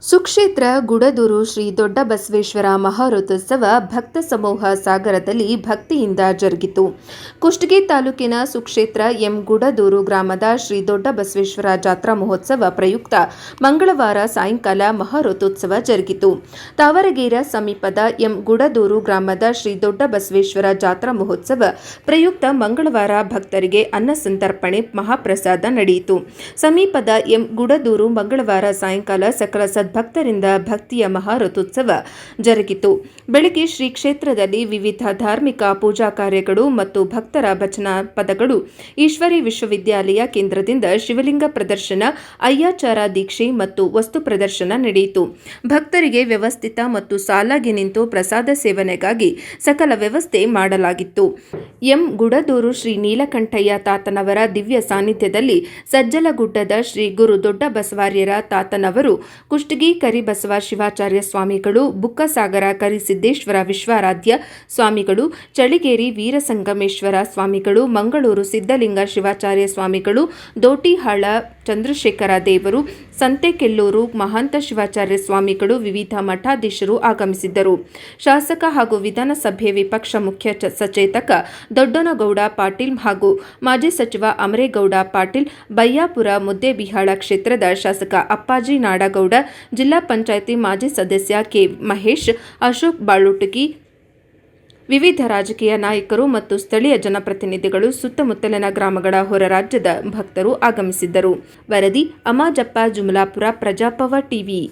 ಸುಕ್ಷೇತ್ರ ಗುಡದೂರು ಶ್ರೀ ದೊಡ್ಡ ಬಸವೇಶ್ವರ ಮಹಾರಥೋತ್ಸವ ಭಕ್ತ ಸಮೂಹ ಸಾಗರದಲ್ಲಿ ಭಕ್ತಿಯಿಂದ ಜರುಗಿತು. ಕುಷ್ಟಗಿ ತಾಲೂಕಿನ ಸುಕ್ಷೇತ್ರ ಎಂ ಗುಡದೂರು ಗ್ರಾಮದ ಶ್ರೀ ದೊಡ್ಡ ಬಸವೇಶ್ವರ ಜಾತ್ರಾ ಮಹೋತ್ಸವ ಪ್ರಯುಕ್ತ ಮಂಗಳವಾರ ಸಾಯಂಕಾಲ ಮಹಾರಥೋತ್ಸವ ಜರುಗಿತು. ತಾವರಗೇರ ಸಮೀಪದ ಎಂ ಗುಡದೂರು ಗ್ರಾಮದ ಶ್ರೀ ದೊಡ್ಡ ಬಸವೇಶ್ವರ ಜಾತ್ರಾ ಮಹೋತ್ಸವ ಪ್ರಯುಕ್ತ ಮಂಗಳವಾರ ಭಕ್ತರಿಗೆ ಅನ್ನ ಸಂತರ್ಪಣೆ ಮಹಾಪ್ರಸಾದ ನಡೆಯಿತು. ಸಮೀಪದ ಎಂ ಗುಡದೂರು ಮಂಗಳವಾರ ಸಾಯಂಕಾಲ ಸಕಲ ಭಕ್ತರಿಂದ ಭಕ್ತಿಯ ಮಹಾರಥೋತ್ಸವ ಜರುಗಿತು. ಬೆಳಗ್ಗೆ ಶ್ರೀ ಕ್ಷೇತ್ರದಲ್ಲಿ ವಿವಿಧ ಧಾರ್ಮಿಕ ಪೂಜಾ ಕಾರ್ಯಗಳು ಮತ್ತು ಭಕ್ತರ ಭಜನಾ ಪದಗಳು, ಈಶ್ವರಿ ವಿಶ್ವವಿದ್ಯಾಲಯ ಕೇಂದ್ರದಿಂದ ಶಿವಲಿಂಗ ಪ್ರದರ್ಶನ, ಅಯ್ಯಾಚಾರ ದೀಕ್ಷೆ ಮತ್ತು ವಸ್ತು ಪ್ರದರ್ಶನ ನಡೆಯಿತು. ಭಕ್ತರಿಗೆ ವ್ಯವಸ್ಥಿತ ಮತ್ತು ಸಾಲಾಗಿ ನಿಂತು ಪ್ರಸಾದ ಸೇವನೆಗಾಗಿ ಸಕಲ ವ್ಯವಸ್ಥೆ ಮಾಡಲಾಗಿತ್ತು. ಎಂ ಗುಡದೂರು ಶ್ರೀ ನೀಲಕಂಠಯ್ಯ ತಾತನವರ ದಿವ್ಯ ಸಾನ್ನಿಧ್ಯದಲ್ಲಿ ಸಜ್ಜಲಗುಡ್ಡದ ಶ್ರೀ ಗುರು ದೊಡ್ಡ ಬಸವಾರ್ಯರ ತಾತನವರು, ಕುಷ್ಟಗಿ ಕರಿಬಸವ ಶಿವಾಚಾರ್ಯ ಸ್ವಾಮಿಗಳು, ಬುಕ್ಕಸಾಗರ ಕರಿಸಿದ್ದೇಶ್ವರ ವಿಶ್ವಾರಾಧ್ಯ ಸ್ವಾಮಿಗಳು, ಚಳಿಗೇರಿ ವೀರಸಂಗಮೇಶ್ವರ ಸ್ವಾಮಿಗಳು, ಮಂಗಳೂರು ಸಿದ್ದಲಿಂಗ ಶಿವಾಚಾರ್ಯ ಸ್ವಾಮಿಗಳು, ದೋಟಿಹಾಳ ಚಂದ್ರಶೇಖರ ದೇವರು, ಸಂತೆಕೆಲ್ಲೂರು ಮಹಾಂತ ಶಿವಾಚಾರ್ಯ ಸ್ವಾಮಿಗಳು, ವಿವಿಧ ಮಠಾಧೀಶರು ಆಗಮಿಸಿದ್ದರು. ಶಾಸಕ ಹಾಗೂ ವಿಧಾನಸಭೆ ವಿಪಕ್ಷ ಮುಖ್ಯ ಸಚೇತಕ ದೊಡ್ಡನಗೌಡ ಪಾಟೀಲ್ ಹಾಗೂ ಮಾಜಿ ಸಚಿವ ಅಮರೇಗೌಡ ಪಾಟೀಲ್, ಬಯ್ಯಾಪುರ ಮುದ್ದೇಬಿಹಾಳ ಕ್ಷೇತ್ರದ ಶಾಸಕ ಅಪ್ಪಾಜಿ ನಾಡಗೌಡ, ಜಿಲ್ಲಾ ಪಂಚಾಯಿತಿ ಮಾಜಿ ಸದಸ್ಯ ಕೆ ಮಹೇಶ್, ಅಶೋಕ್ ಬಾಳುಟಗಿ, ವಿವಿಧ ರಾಜಕೀಯ ನಾಯಕರು ಮತ್ತು ಸ್ಥಳೀಯ ಜನಪ್ರತಿನಿಧಿಗಳು, ಸುತ್ತಮುತ್ತಲಿನ ಗ್ರಾಮಗಳ ಹೊರ ರಾಜ್ಯದ ಭಕ್ತರು ಆಗಮಿಸಿದ್ದರು. ವರದಿ ಅಮಾಜಪ್ಪ ಜುಮಲಾಪುರ, ಪ್ರಜಾಪವ ಟಿವಿ.